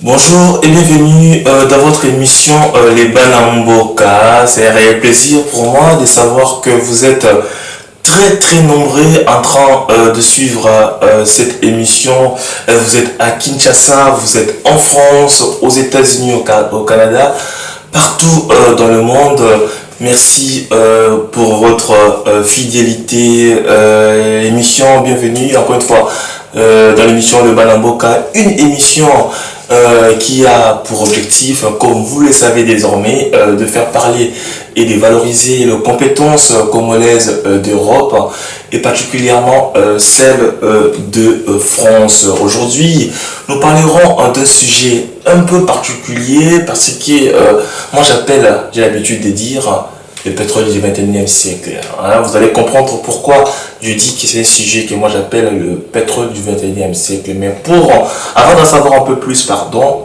Bonjour et bienvenue dans votre émission Les Banamboka. C'est un réel plaisir pour moi de savoir que vous êtes très très nombreux en train de suivre cette émission. Vous êtes à Kinshasa, vous êtes en France, aux États-Unis, au Canada, partout dans le monde. Merci pour votre fidélité. Émission, bienvenue encore une fois dans l'émission Le Banamboka, une émission qui a pour objectif, comme vous le savez désormais, de faire parler et de valoriser les compétences congolaises d'Europe et particulièrement celles de France. Aujourd'hui, nous parlerons d'un sujet un peu particulier parce que moi j'ai l'habitude de dire le pétrole du 21e siècle. Hein, vous allez comprendre pourquoi je dis que c'est un sujet que moi j'appelle le pétrole du 21e siècle. Mais avant d'en savoir un peu plus,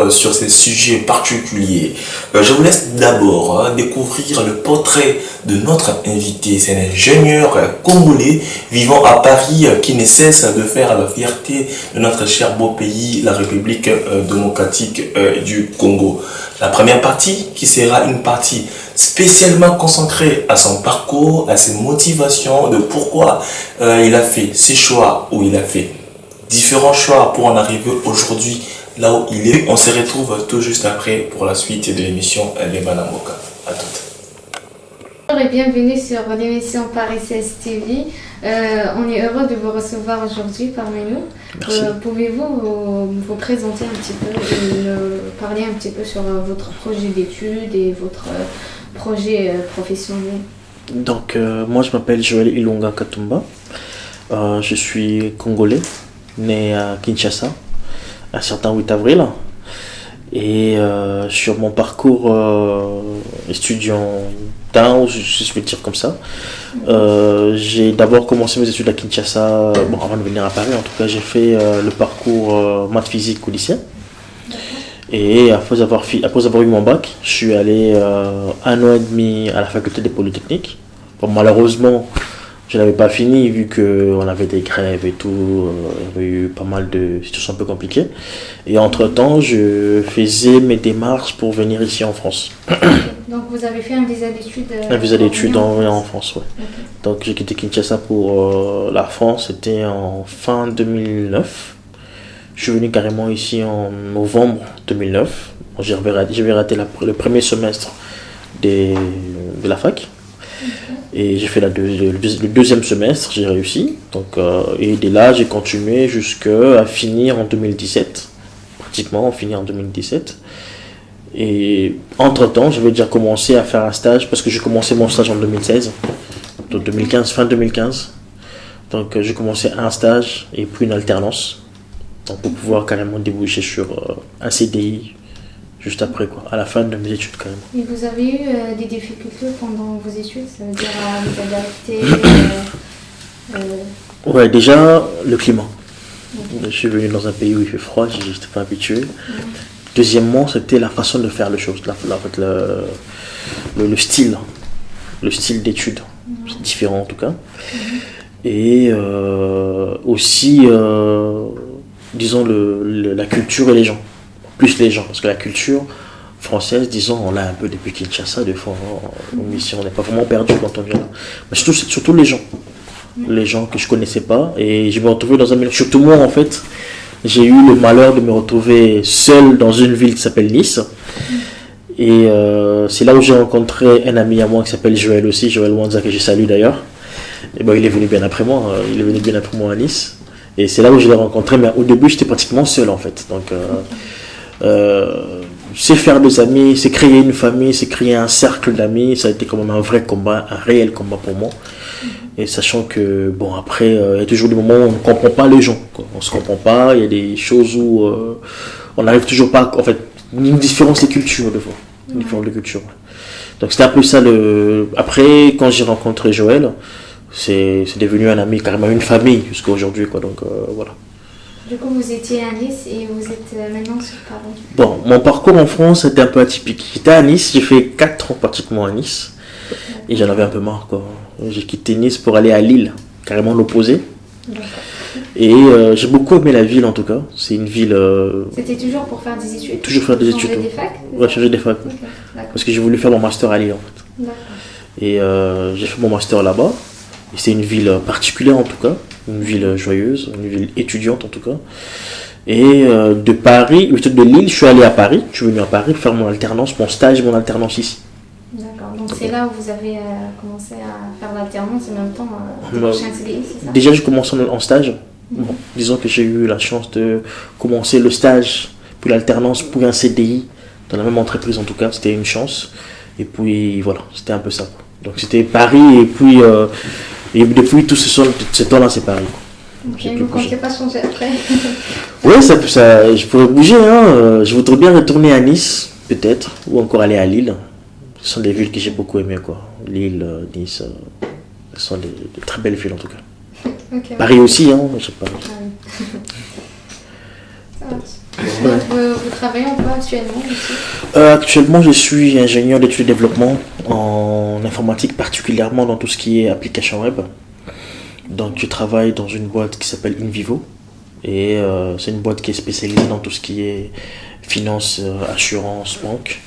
sur ces sujets particuliers, je vous laisse d'abord découvrir le portrait de notre invité. C'est un ingénieur congolais vivant à Paris qui ne cesse de faire la fierté de notre cher beau pays, la République démocratique du Congo. La première partie, qui sera une partie spécialement consacrée à son parcours, à ses motivations, de pourquoi il a fait ses choix, ou il a fait différents choix pour en arriver aujourd'hui là où il est. On se retrouve tout juste après pour la suite de l'émission Les Banamboka. À toutes. Bonjour et bienvenue sur l'émission Paris 16 TV. On est heureux de vous recevoir aujourd'hui parmi nous. Pouvez-vous vous présenter un petit peu et parler un petit peu sur votre projet d'études et votre projet professionnel? Donc, moi je m'appelle Joël Ilunga Katumba. Je suis congolais, né à Kinshasa, un certain 8 avril. Et sur mon parcours étudiant, je vais dire comme ça, j'ai d'abord commencé mes études à Kinshasa, avant de venir à Paris. En tout cas, j'ai fait le parcours maths physique au lycée. Et après avoir eu mon bac, je suis allé 1 an et demi à la faculté des Polytechniques. Bon, malheureusement, je n'avais pas fini vu qu'on avait des grèves et tout, il y avait eu pas mal de situations un peu compliquées. Et entre-temps, je faisais mes démarches pour venir ici en France. Donc vous avez fait un visa d'études Un visa d'études en France, oui. Okay. Donc j'ai quitté Kinshasa pour la France, c'était en fin 2009. Je suis venu carrément ici en novembre 2009. J'avais raté le premier semestre de la fac. Et j'ai fait le deuxième semestre, j'ai réussi. Donc, et dès là, j'ai continué jusqu'à finir en 2017. Pratiquement, on finit en 2017. Et entre-temps, j'avais déjà commencé à faire un stage, parce que j'ai commencé mon stage en 2016. Donc 2015, fin 2015. Donc j'ai commencé un stage et puis une alternance. Donc pour pouvoir carrément déboucher sur un CDI juste après, quoi, à la fin de mes études carrément. Et vous avez eu des difficultés pendant vos études, ça veut dire à vous adapter Ouais, déjà le climat. Okay. Je suis venu dans un pays où il fait froid, je n'étais pas habitué. Deuxièmement, c'était la façon de faire les choses, le style d'études, c'est différent en tout cas. Et aussi, disons, la culture et les gens. Plus les gens, parce que la culture française, disons, on l'a un peu depuis Kinshasa, des fois, on n'est pas vraiment perdu quand on vient là. Mais surtout les gens que je connaissais pas, et je me retrouvais dans un milieu, surtout moi en fait, j'ai eu le malheur de me retrouver seul dans une ville qui s'appelle Nice, et c'est là où j'ai rencontré un ami à moi qui s'appelle Joël aussi, Joël Wanza, que je salue d'ailleurs, et il est venu bien après moi, à Nice, et c'est là où je l'ai rencontré, mais au début j'étais pratiquement seul en fait, donc c'est faire des amis, c'est créer une famille, c'est créer un cercle d'amis, ça a été quand même un vrai combat, un réel combat pour moi. Et sachant que, bon, après, il y a toujours des moments où on ne comprend pas les gens, quoi. On ne se comprend pas, il y a des choses où on n'arrive toujours pas, en fait, une différence de culture, des fois. Une différence de culture. Donc c'était un peu ça Après, quand j'ai rencontré Joël, c'est devenu un ami, carrément une famille jusqu'à aujourd'hui, quoi. Donc voilà. Du coup, vous étiez à Nice et vous êtes maintenant sur Paris. Bon, mon parcours en France était un peu atypique. J'étais à Nice, j'ai fait 4 ans pratiquement à Nice. Et j'en avais un peu marre, quoi. J'ai quitté Nice pour aller à Lille, carrément l'opposé. Et j'ai beaucoup aimé la ville en tout cas. C'est une ville. C'était toujours pour faire des études? Toujours faire des études. Changer des facs? Ouais, changer des facs. Ok, d'accord. Parce que j'ai voulu faire mon master à Lille en fait. D'accord. Et j'ai fait mon master là-bas. Et c'est une ville particulière en tout cas. Une ville joyeuse, une ville étudiante en tout cas. Et de Paris, de Lille, je suis allé à Paris. Je suis venu à Paris faire mon alternance, mon stage et mon alternance ici. D'accord, donc c'est là où vous avez commencé à faire l'alternance et en même temps Bah, décrocher un CDI, c'est ça? Déjà, j'ai commencé en stage. Bon, disons que j'ai eu la chance de commencer le stage, puis l'alternance, puis un CDI dans la même entreprise en tout cas. C'était une chance. Et puis voilà, c'était un peu ça. Donc c'était Paris et puis et depuis tout ce temps-là, c'est Paris. Ok, J'ai vous plus ne bougé. comptez pas changer après? Ouais, je pourrais bouger. Hein. Je voudrais bien retourner à Nice, peut-être, ou encore aller à Lille. Ce sont des villes que j'ai beaucoup aimées, quoi. Lille, Nice, ce sont de très belles villes en tout cas. Ok, Paris aussi, hein. Je sais pas. ah oui. Ça marche. Donc, vous travaillez en quoi actuellement ici? Actuellement, je suis ingénieur d'études et développement en informatique, particulièrement dans tout ce qui est application web. Donc, je travaille dans une boîte qui s'appelle InVivo. Et c'est une boîte qui est spécialisée dans tout ce qui est finance, assurance, banque.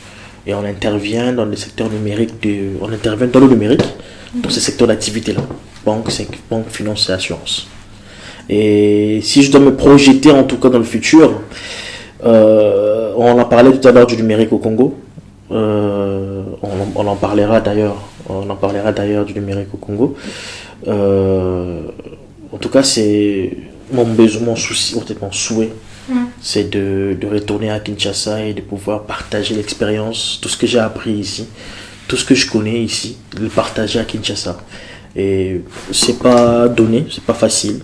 Et on intervient dans le secteur numérique, on intervient dans le numérique, dans ces secteurs d'activité-là. Banque, finance et assurance. Et si je dois me projeter en tout cas dans le futur, on en parlait tout à l'heure du numérique au Congo. On en parlera d'ailleurs du numérique au Congo. En tout cas, c'est mon besoin, mon souci, peut-être mon souhait, c'est de retourner à Kinshasa et de pouvoir partager l'expérience, tout ce que j'ai appris ici, tout ce que je connais ici, de le partager à Kinshasa. Et c'est pas donné, c'est pas facile,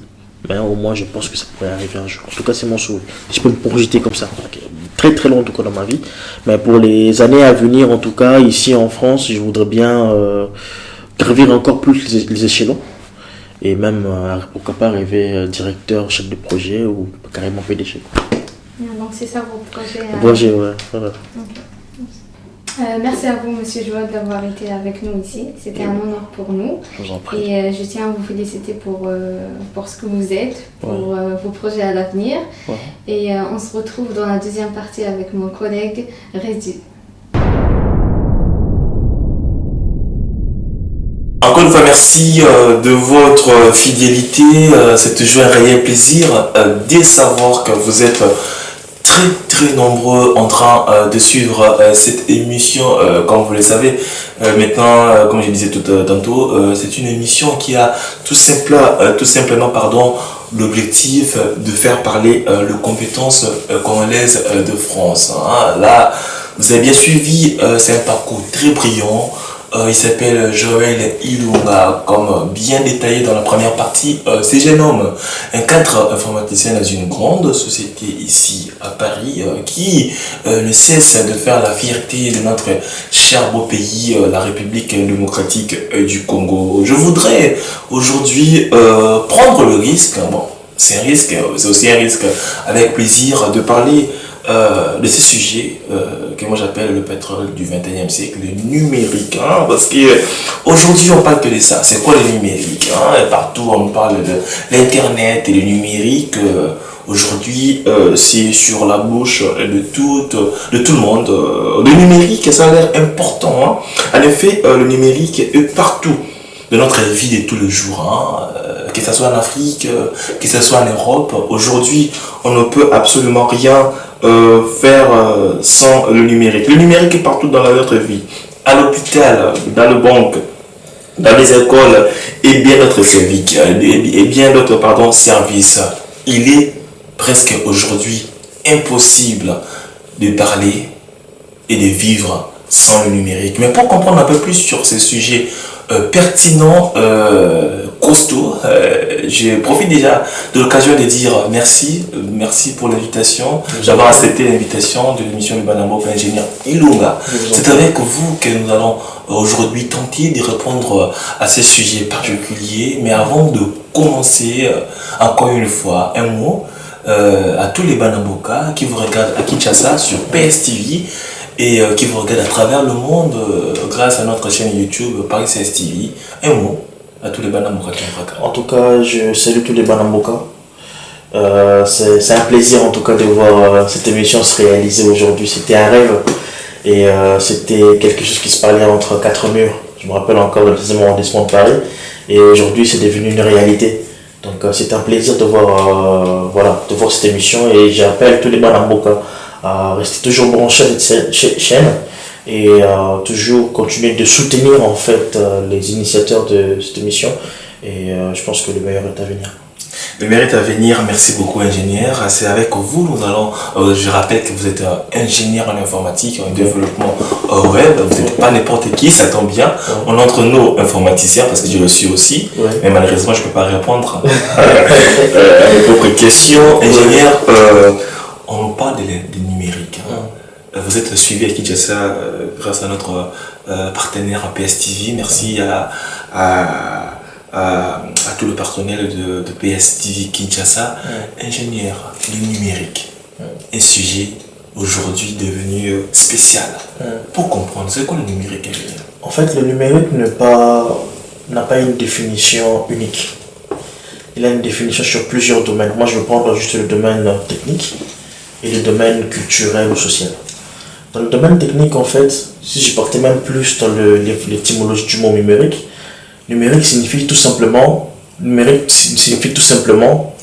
mais au moins je pense que ça pourrait arriver un jour. En tout cas, c'est mon souhait. Je peux me projeter comme ça, très très long en tout cas dans ma vie, mais pour les années à venir, en tout cas ici en France, je voudrais bien gravir encore plus les échelons. Et même, pourquoi pas arriver directeur, chef de projet ou carrément PDG. Donc c'est ça vos projets? Projet, ouais. Voilà. Okay. Merci à vous, Monsieur Joël, d'avoir été avec nous ici. C'était un honneur pour nous. Je vous en prie. Et je tiens à vous féliciter pour ce que vous êtes, pour vos projets à l'avenir. Ouais. Et on se retrouve dans la deuxième partie avec mon collègue Rézi. Encore une fois, merci de votre fidélité. C'est toujours un réel plaisir de savoir que vous êtes très très nombreux en train de suivre cette émission. Comme vous le savez, maintenant, comme je disais tantôt, c'est une émission qui a tout simplement l'objectif de faire parler les compétences congolaises de France. Hein. Là, vous avez bien suivi, c'est un parcours très brillant. Il s'appelle Joël Ilunga, comme bien détaillé dans la première partie. C'est jeune homme, un cadre informaticien dans une grande société ici à Paris, qui ne cesse de faire la fierté de notre cher beau pays, la République démocratique du Congo. Je voudrais aujourd'hui prendre le risque, bon, c'est un risque, c'est aussi un risque, avec plaisir de parler de ces sujets que moi j'appelle le pétrole du 21e siècle, le numérique, hein, parce qu'aujourd'hui on parle que de ça. C'est quoi le numérique, hein, et partout on parle de l'internet et le numérique. Aujourd'hui c'est sur la bouche de tout le monde. Le numérique, ça a l'air important, hein. En effet, le numérique est partout de notre vie de tous les jours, hein. Que ce soit en Afrique, que ce soit en Europe. Aujourd'hui, on ne peut absolument rien faire sans le numérique. Le numérique est partout dans notre vie. À l'hôpital, dans les banques, dans les écoles et bien d'autres services. Services. Il est presque aujourd'hui impossible de parler et de vivre sans le numérique. Mais pour comprendre un peu plus sur ces sujets pertinents, costauds, je profite déjà de l'occasion de dire merci pour l'invitation, d'avoir accepté l'invitation de l'émission de Banambo Ingénieur Ilunga. C'est avec vous que nous allons aujourd'hui tenter de répondre à ces sujets particuliers. Mais avant de commencer, encore une fois, un mot à tous les Banamboka qui vous regardent à Kinshasa sur PSTV et qui vous regardent à travers le monde grâce à notre chaîne YouTube Paris CS TV. Un mot à tous les Banamboka qui nous regardent. En tout cas, je salue tous les Banamboka. C'est un plaisir en tout cas de voir cette émission se réaliser aujourd'hui. C'était un rêve et c'était quelque chose qui se parlait entre quatre murs. Je me rappelle encore le 10e arrondissement de Paris et aujourd'hui c'est devenu une réalité. Donc c'est un plaisir de voir, de voir cette émission et j'appelle tous les Banamboka à rester toujours branchés à cette chaîne et toujours continuer de soutenir en fait les initiateurs de cette émission et je pense que le meilleur est à venir. Le mérite à venir, merci beaucoup ingénieur. C'est avec vous, nous allons, je rappelle que vous êtes ingénieur en informatique, en développement web, vous n'êtes pas n'importe qui, ça tombe bien. On est entre nous informaticiens, parce que je le suis aussi, mais malheureusement je ne peux pas répondre à mes propres questions. Ingénieur, on nous parle de numérique. Vous êtes suivi à Kinshasa grâce à notre partenaire PSTV. Merci à tout le personnel de PSTV Kinshasa. Ingénieur, le numérique, un sujet aujourd'hui devenu spécial. Pour comprendre, c'est quoi le numérique, ingénieur? En fait, le numérique n'a pas une définition unique. Il a une définition sur plusieurs domaines. Moi, je vais prendre juste le domaine technique et le domaine culturel ou social. Dans le domaine technique, en fait, si je partais même plus dans l'étymologie du mot numérique signifie tout simplement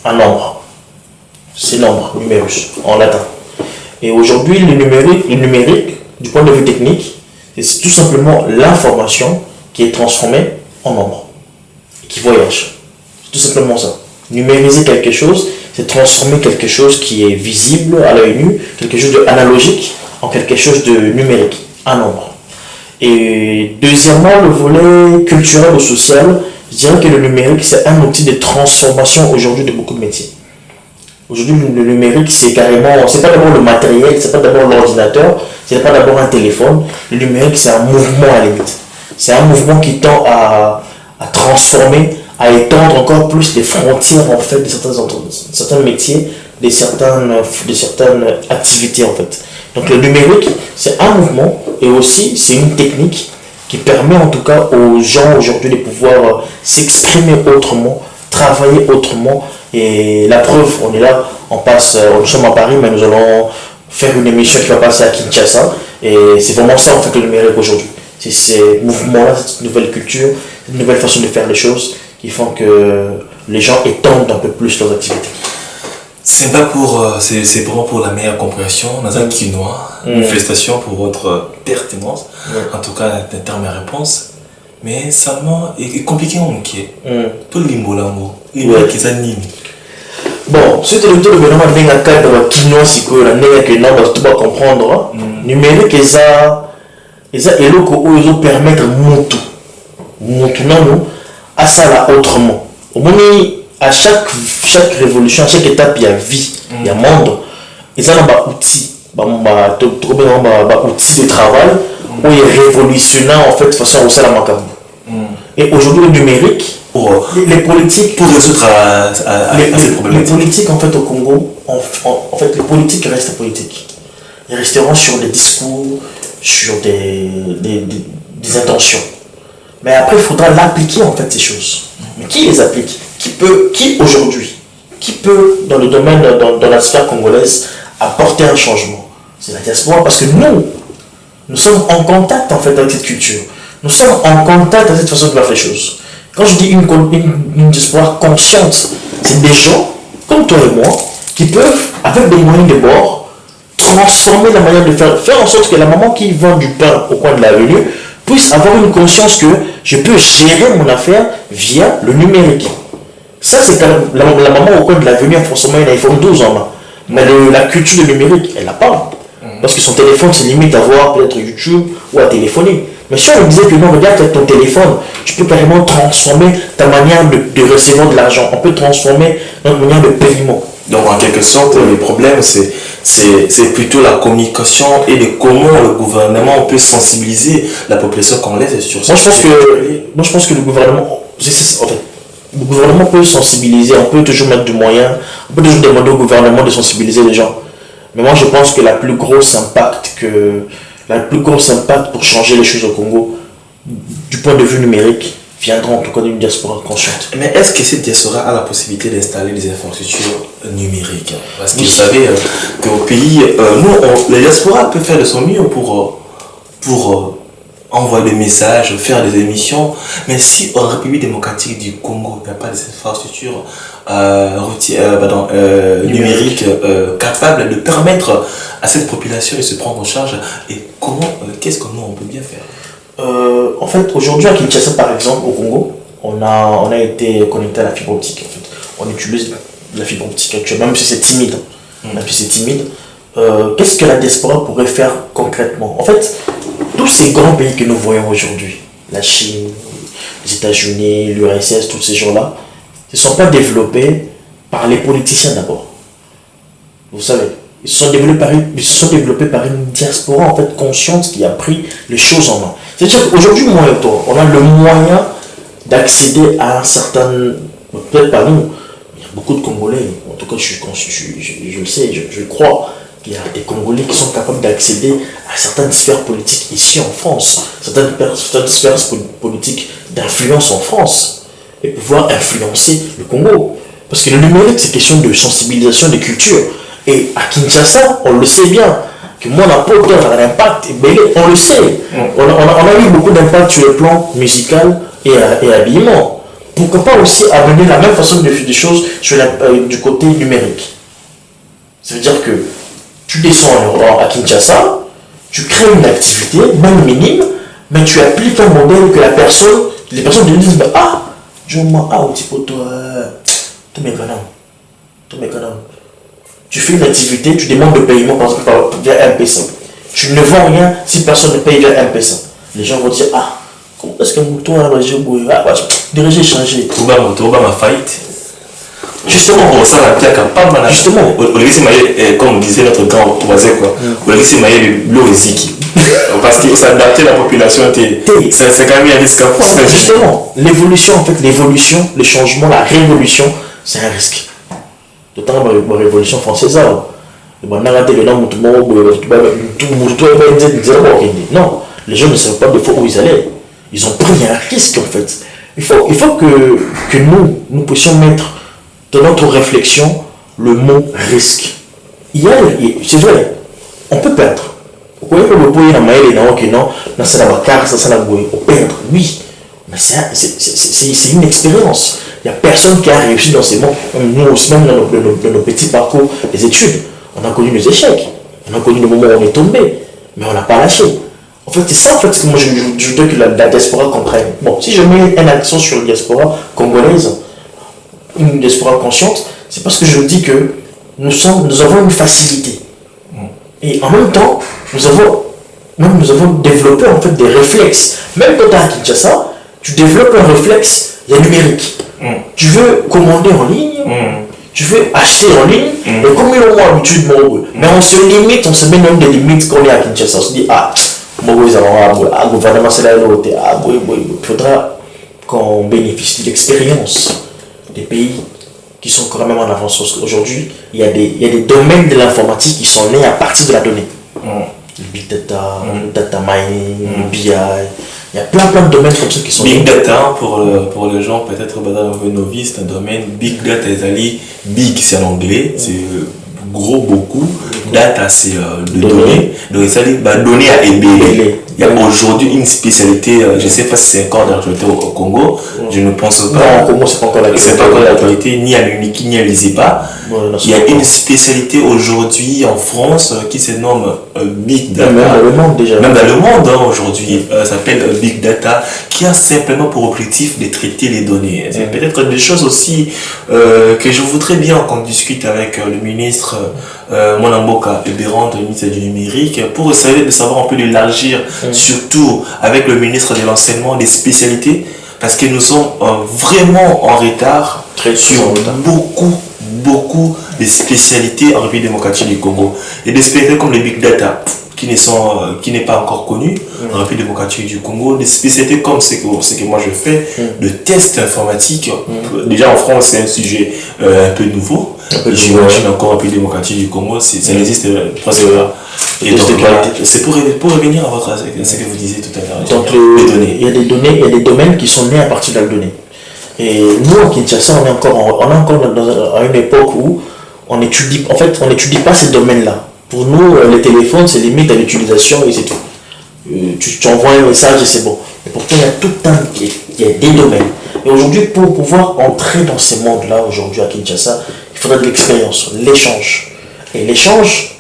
un nombre. C'est nombre, numerus, en latin. Et aujourd'hui, le numérique, du point de vue technique, c'est tout simplement l'information qui est transformée en nombre, qui voyage. C'est tout simplement ça. Numériser quelque chose, c'est transformer quelque chose qui est visible à l'œil nu, quelque chose d'analogique, en quelque chose de numérique, un nombre. Et deuxièmement, le volet culturel ou social, je dirais que le numérique, c'est un outil de transformation aujourd'hui de beaucoup de métiers. Aujourd'hui, le numérique, c'est pas d'abord le matériel, c'est pas d'abord l'ordinateur, c'est pas d'abord un téléphone. Le numérique, c'est un mouvement à la limite. C'est un mouvement qui tend à transformer, à étendre encore plus les frontières en fait de certains métiers, de certaines activités en fait. Donc le numérique, c'est un mouvement et aussi c'est une technique qui permet en tout cas aux gens aujourd'hui de pouvoir s'exprimer autrement, travailler autrement. Et la preuve, on est là, nous sommes à Paris, mais nous allons faire une émission qui va passer à Kinshasa. Et c'est vraiment ça en fait le numérique aujourd'hui. C'est ces mouvements-là, cette nouvelle culture, cette nouvelle façon de faire les choses qui font que les gens étendent un peu plus leurs activités. C'est vraiment pour la meilleure compréhension. Dans un quinois, félicitations pour votre pertinence, en tout cas en termes de réponse. Mais seulement, c'est compliqué en qui tout le limbolango, qui anime. Bon, si tu le gouvernement vient à cadre quinois, c'est que la nègre que nous tu vas comprendre. Numérique, ça est là où ils permettre monter à ça là autrement. Au moins, à chaque révolution, à chaque étape, il y a vie, il y a monde. Et ça, il y a des outils, outils de travail où il est révolutionnant en fait de façon au salam. Et aujourd'hui, le numérique, les politiques pour résoudre ces problèmes. Les politiques en fait au Congo, en fait les politiques restent politiques. Ils resteront sur des discours, sur des intentions. Mais après, il faudra l'appliquer en fait ces choses. Mais qui les applique? Qui aujourd'hui, qui peut dans le domaine, dans la sphère congolaise, apporter un changement? C'est la diaspora, parce que nous sommes en contact en fait avec cette culture. Nous sommes en contact avec cette façon de faire les choses. Quand je dis une diaspora consciente, c'est des gens comme toi et moi qui peuvent, avec des moyens de bord, transformer la manière de faire en sorte que la maman qui vend du pain au coin de l'avenue puisse avoir une conscience que je peux gérer mon affaire via le numérique. Ça, c'est la maman au coin de l'avenue a forcément un iPhone 12 en main. Mais la culture du numérique, elle n'a pas. Parce que son téléphone, c'est limite à voir peut-être YouTube ou à téléphoner. Mais si on disait que non, regarde ton téléphone, tu peux carrément transformer ta manière de recevoir de l'argent. On peut transformer notre manière de paiement. Donc en quelque sorte, le problème, c'est plutôt la communication et de comment le gouvernement peut sensibiliser la population congolaise sur ça. Moi, je pense que le gouvernement, le gouvernement peut sensibiliser, on peut toujours mettre du moyen, on peut toujours demander au gouvernement de sensibiliser les gens. Mais moi, je pense que la plus grosse impact pour changer les choses au Congo, du point de vue numérique, viendront en tout cas d'une diaspora consciente. Mais est-ce que cette diaspora a la possibilité d'installer des infrastructures numériques? Parce que vous savez qu'au pays, la diaspora peut faire de son mieux pour envoyer des messages, faire des émissions, mais si en République démocratique du Congo, il n'y a pas des infrastructures numériques capables de permettre à cette population de se prendre en charge, et qu'est-ce que nous on peut bien faire? En fait, aujourd'hui à Kinshasa par exemple, au Congo, on a été connecté à la fibre optique. En fait. On utilise la fibre optique actuellement, même si c'est timide. Qu'est-ce que la diaspora pourrait faire concrètement? En fait, tous ces grands pays que nous voyons aujourd'hui, la Chine, les États-Unis, l'URSS, tous ces gens-là, ne sont pas développés par les politiciens d'abord. Vous savez, ils se sont développés par une diaspora en fait consciente qui a pris les choses en main. C'est-à-dire qu'aujourd'hui, moi et toi, on a le moyen d'accéder à un certain... Peut-être pas nous, il y a beaucoup de Congolais, en tout cas je le sais, je crois, qu'il y a des Congolais qui sont capables d'accéder à certaines sphères politiques ici en France, certaines sphères politiques d'influence en France, et pouvoir influencer le Congo. Parce que le numérique, c'est question de sensibilisation des cultures. Et à Kinshasa, on le sait bien, que mon apôtre a un impact, on le sait. On a eu beaucoup d'impact sur le plan musical et habillement. Pourquoi pas aussi amener la même façon de faire des choses sur du côté numérique? Ça veut dire que tu descends à Kinshasa, tu crées une activité, même minime, mais tu appliques un modèle que les personnes te disent ah, je m'en tu fais une activité, tu demandes de paiement par exemple via M-Pesa. Tu ne vends rien si personne ne paye via M-Pesa. Les gens vont dire ah, comment est-ce que toi j'ai changé. Ma faillite. Justement, comme disait notre grand voisin, parce qu'il s'adapter à la population, c'est quand même un risque. Justement, l'évolution, en fait, les changements, la révolution, c'est un risque. D'autant que la révolution française, non, les gens ne savaient pas de fois où ils allaient. Ils ont pris un risque, en fait. Il faut que nous puissions mettre dans notre réflexion le mot risque. C'est vrai, on peut perdre. On peut perdre, oui, mais c'est une expérience. Il n'y a personne qui a réussi dans ces mondes. Nous aussi, même dans nos petits parcours des études, on a connu nos échecs, on a connu le moment où on est tombé, mais on n'a pas lâché. En fait, c'est ça en fait, que moi je veux que la diaspora comprenne. Bon, si je mets un accent sur la diaspora congolaise, une diaspora consciente, c'est parce que je dis que nous avons une facilité. Et en même temps, nous avons développé en fait des réflexes. Même quand tu es à Kinshasa, tu développes un réflexe numérique. Tu veux commander en ligne, tu veux acheter en ligne, et comme ils ont l'habitude, mais on se limite, on se met même des limites quand on est à Kinshasa. On se dit, ah, gouvernement c'est là, il faudra qu'on bénéficie de l'expérience des pays qui sont quand même en avance. Aujourd'hui, il y a des domaines de l'informatique qui sont nés à partir de la donnée. Le big data, le data mining, le BI. Il y a plein de domaines comme ça qui sont big data pour les gens peut-être novices, c'est un domaine big data. Big c'est en anglais, c'est gros beaucoup. Data c'est de données. Donc ça dit données à ébeler. Il y a aujourd'hui une spécialité, je ne sais pas si c'est encore d'actualité au Congo, je ne pense pas. Non, au Congo c'est pas encore l'actualité. C'est pas encore l'actualité, ni à l'UNIKI, ni à l'ISIPA. Il y a une spécialité aujourd'hui en France qui se nomme Big Data. Même dans le monde déjà. Même dans le monde aujourd'hui, ça s'appelle Big Data, qui a simplement pour objectif de traiter les données. C'est peut-être des choses aussi que je voudrais bien qu'on discute avec le ministre Monamboka Ebérand, le ministre du numérique, pour essayer de savoir un peu d'élargir, surtout avec le ministre de l'enseignement, des spécialités, parce que nous sommes vraiment en retard sur beaucoup de spécialités en République démocratique du Congo. Et des spécialités comme les Big Data, qui n'est pas encore connu en République démocratique du Congo, des spécialités comme ce que moi je fais, le test informatique. Déjà en France, c'est un sujet un peu nouveau. J'imagine encore en République démocratique du Congo, ça existe presque pas. Et donc, c'est pour revenir à ce que vous disiez tout à l'heure. Donc, il y a des domaines qui sont nés à partir de la donnée. Et nous, à Kinshasa, on est encore à une époque où on n'étudie pas ces domaines-là. Pour nous, les téléphones, c'est limite à l'utilisation et c'est tout. Tu envoies un message et c'est bon. Mais pourtant, il y a des domaines. Et aujourd'hui, pour pouvoir entrer dans ces mondes-là, aujourd'hui à Kinshasa, il faudra de l'expérience, l'échange. Et l'échange,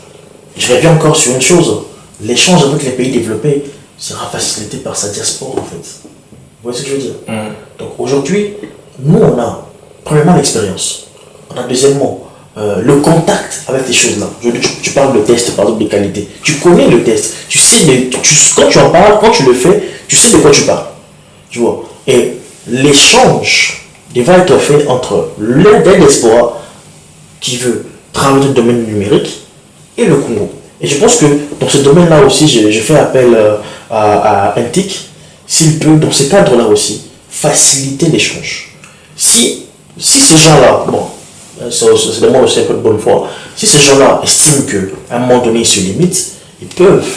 je reviens encore sur une chose. L'échange avec les pays développés sera facilité par sa diaspora, en fait. Vous voyez ce que je veux dire? Donc aujourd'hui, nous, on a premièrement l'expérience. On a deuxièmement le contact avec les choses-là. Tu parles de test, par exemple, de qualité. Tu connais le test. Tu sais, quand tu en parles, quand tu le fais, tu sais de quoi tu parles. Tu vois. Et l'échange devra être fait entre la diaspora qui veut travailler dans le domaine numérique et le Congo. Et je pense que dans ce domaine-là aussi, je fais appel à Intic, s'il peut, dans ce cadre-là aussi, faciliter l'échange. Si ces gens-là, bon, c'est de moi aussi un peu de bonne foi, si ces gens-là estiment qu'à un moment donné ils se limitent, ils peuvent,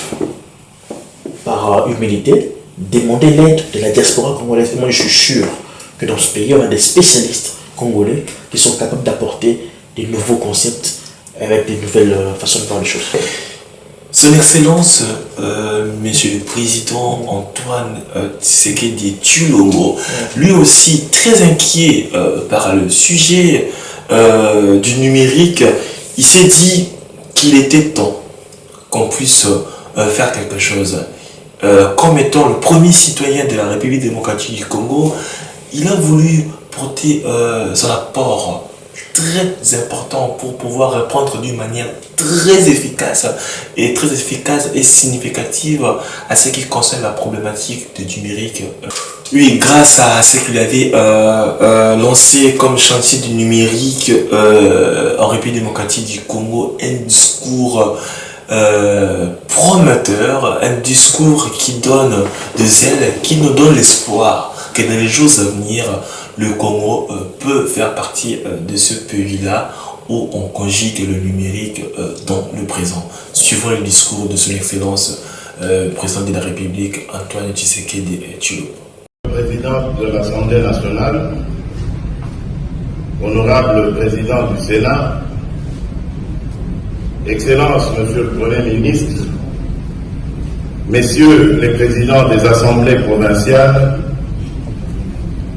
par humilité, demander l'aide de la diaspora congolaise. Moi je suis sûr que dans ce pays, on a des spécialistes congolais qui sont capables d'apporter des nouveaux concepts avec des nouvelles façons de voir les choses. Son Excellence, Monsieur le Président Antoine Tshisekedi Tshilombo, lui aussi très inquiet par le sujet du numérique, il s'est dit qu'il était temps qu'on puisse faire quelque chose. Comme étant le premier citoyen de la République démocratique du Congo, il a voulu porter son apport très important pour pouvoir répondre d'une manière très efficace et significative à ce qui concerne la problématique du numérique. Oui, grâce à ce qu'il avait lancé comme chantier du numérique en République démocratique du Congo, un discours prometteur, un discours qui donne de zèle, qui nous donne l'espoir que dans les jours à venir, le Congo peut faire partie de ce pays-là où on conjugue le numérique dans le présent. Suivant le discours de son Excellence, président de la République, Antoine Tshisekedi Tshilombo. Président de l'Assemblée nationale, honorable président du Sénat, Excellence, Monsieur le Premier ministre, Messieurs les présidents des assemblées provinciales,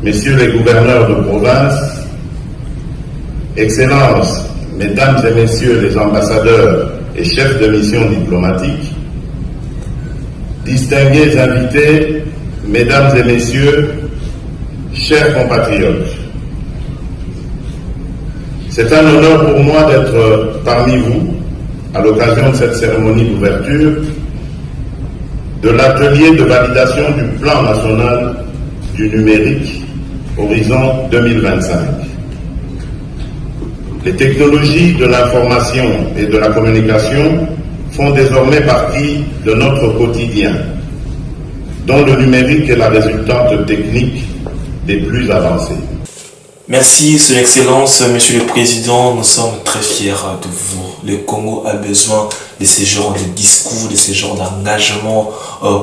Messieurs les gouverneurs de province, Excellences, Mesdames et Messieurs les ambassadeurs et chefs de mission diplomatique, distingués invités, Mesdames et Messieurs, chers compatriotes, c'est un honneur pour moi d'être parmi vous à l'occasion de cette cérémonie d'ouverture de l'atelier de validation du plan national du numérique Horizon 2025. Les technologies de l'information et de la communication font désormais partie de notre quotidien, dont le numérique est la résultante technique des plus avancées. Merci, Son Excellence, Monsieur le Président, nous sommes très fiers de vous. Le Congo a besoin de ces genres de discours, de ces genres d'engagement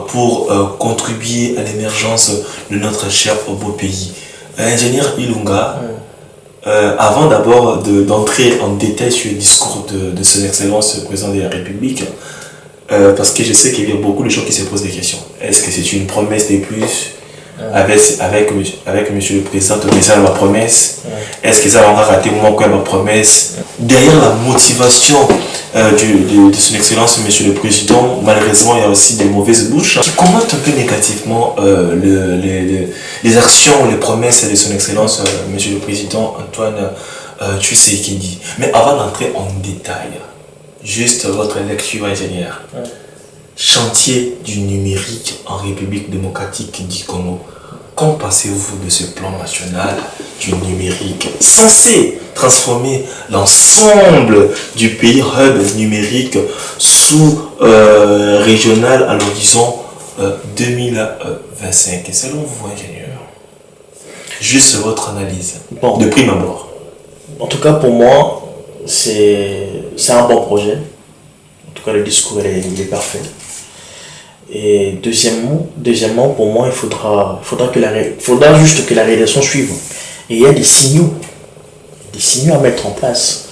pour contribuer à l'émergence de notre cher beau pays. Ingénieur Ilunga, avant d'abord d'entrer en détail sur le discours de Son Excellence, le Président de la République, parce que je sais qu'il y a beaucoup de gens qui se posent des questions. Est-ce que c'est une promesse de plus avec Monsieur le Président, c'est ma promesse. Est-ce que ça va encore rater moi ma promesse? Derrière la motivation de Son Excellence, Monsieur le Président, malheureusement, il y a aussi des mauvaises bouches qui commentent un peu négativement les actions, les promesses de Son Excellence, Monsieur le Président Antoine Tshisekedi. Mais avant d'entrer en détail, juste votre lecture, ingénieur. Chantier du numérique en République démocratique du Congo. Qu'en pensez-vous de ce plan national du numérique censé transformer l'ensemble du pays hub numérique sous régional à l'horizon 2025. Et selon vous, ingénieur, juste votre analyse Bon. de prime abord. En tout cas, pour moi, c'est un bon projet. En tout cas, le discours il est parfait. Et deuxièmement, pour moi, il faudra juste que la réalisation suive. Et il y a des signaux à mettre en place.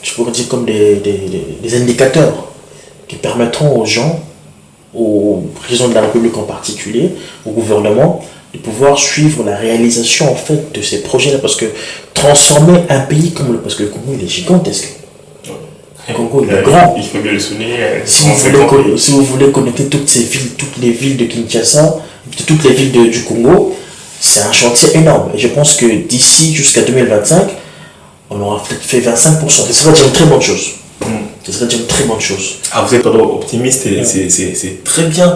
Je pourrais dire comme des indicateurs qui permettront aux gens, au président de la République en particulier, au gouvernement, de pouvoir suivre la réalisation en fait de ces projets-là. Parce que transformer un pays parce que le Congo il est gigantesque. Le Congo il est grand. Il faut bien le souligner. Si vous voulez connecter toutes les villes de Kinshasa, toutes les villes du Congo, c'est un chantier énorme. Et je pense que d'ici jusqu'à 2025, on aura peut-être fait 25%. Ce serait déjà une très bonne chose. Ce serait déjà une très bonne chose. Ah, vous êtes optimiste et c'est très bien.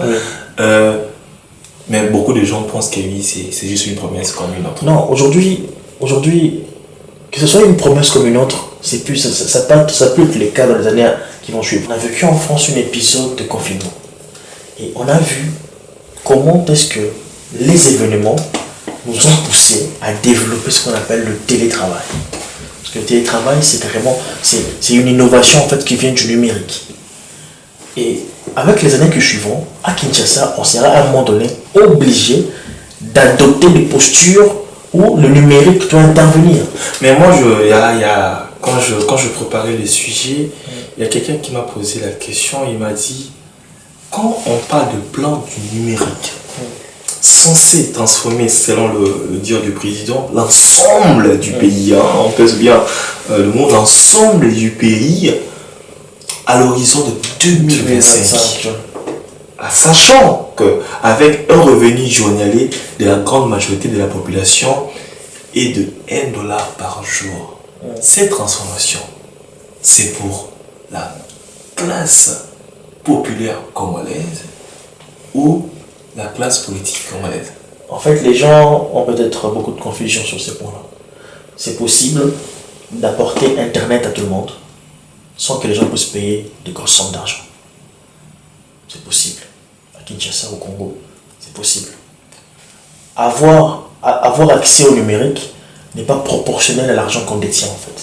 Mais beaucoup de gens pensent que oui, c'est juste une promesse comme une autre. Non, aujourd'hui, que ce soit une promesse comme une autre, c'est plus, ça peut être le cas dans les années qui vont suivre. On a vécu en France un épisode de confinement. Et on a vu comment est-ce que les événements nous ont poussé à développer ce qu'on appelle le télétravail. Parce que le télétravail, c'est une innovation en fait qui vient du numérique. Et avec les années qui suivront, à Kinshasa, on sera à un moment donné obligé d'adopter des postures où le numérique doit intervenir. Mais moi, quand je préparais le sujet, il y a quelqu'un qui m'a posé la question, il m'a dit, quand on parle de plan du numérique, censé transformer, selon le dire du président, l'ensemble du pays, on pèse bien le mot, l'ensemble du pays à l'horizon de 2025. Sachant qu'avec un revenu journalier de la grande majorité de la population est de $1 par jour, cette transformation, c'est pour la classe populaire congolaise ou la classe politique congolaise? En fait, les gens ont peut-être beaucoup de confusion sur ces points-là. C'est possible d'apporter Internet à tout le monde sans que les gens puissent payer de grosses sommes d'argent. C'est possible. À Kinshasa, au Congo, c'est possible. Avoir accès au numérique n'est pas proportionnel à l'argent qu'on détient en fait.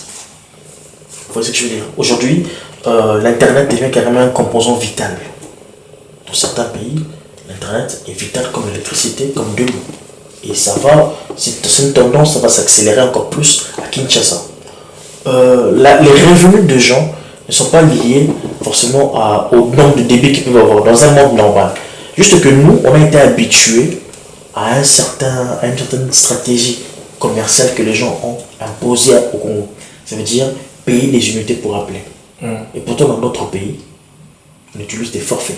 Vous voyez ce que je veux dire? Aujourd'hui, l'Internet devient carrément un composant vital. Dans certains pays, l'Internet est vital comme l'électricité, comme de l'eau. Et c'est une tendance, ça va s'accélérer encore plus à Kinshasa. Les revenus de gens ne sont pas liés forcément au nombre de débits qu'ils peuvent avoir dans un monde normal. Juste que nous, on a été habitués à une certaine stratégie commerciale que les gens ont imposée au Congo. Ça veut dire payer des unités pour appeler. Et pourtant, dans d'autres pays, on utilise des forfaits.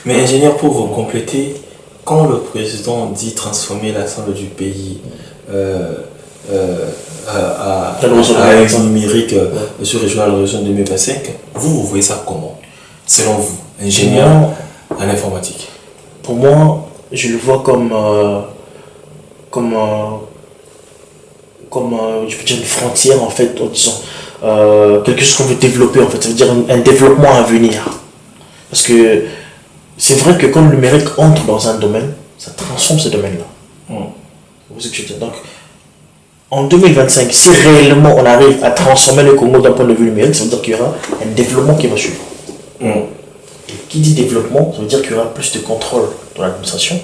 Mais ingénieur, pour vous compléter, quand le président dit transformer l'ensemble du pays à un numérique sur régional horizon 2025, vous voyez ça comment? Selon vous, ingénieur en informatique? Pour moi, je le vois comme je peux dire une frontière en fait, en disant quelque chose qu'on veut développer en fait, ça veut dire un développement à venir. Parce que c'est vrai que quand le numérique entre dans un domaine, ça transforme ce domaine-là. Vous voyez ce que je veux dire? Donc, en 2025, si réellement on arrive à transformer le Congo d'un point de vue numérique, ça veut dire qu'il y aura un développement qui va suivre. Et qui dit développement, ça veut dire qu'il y aura plus de contrôle dans l'administration,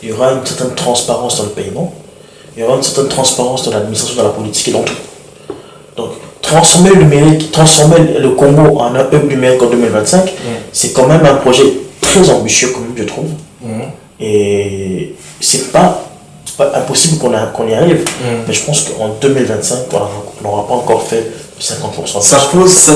il y aura une certaine transparence dans le paiement, il y aura une certaine transparence dans l'administration, dans la politique et dans tout. Donc, transformer le numérique, transformer le Congo en un hub numérique en 2025, c'est quand même un projet très ambitieux, comme je trouve. Et c'est pas impossible qu'on y arrive, mais je pense qu'en 2025, on n'aura pas encore fait 50%. Ça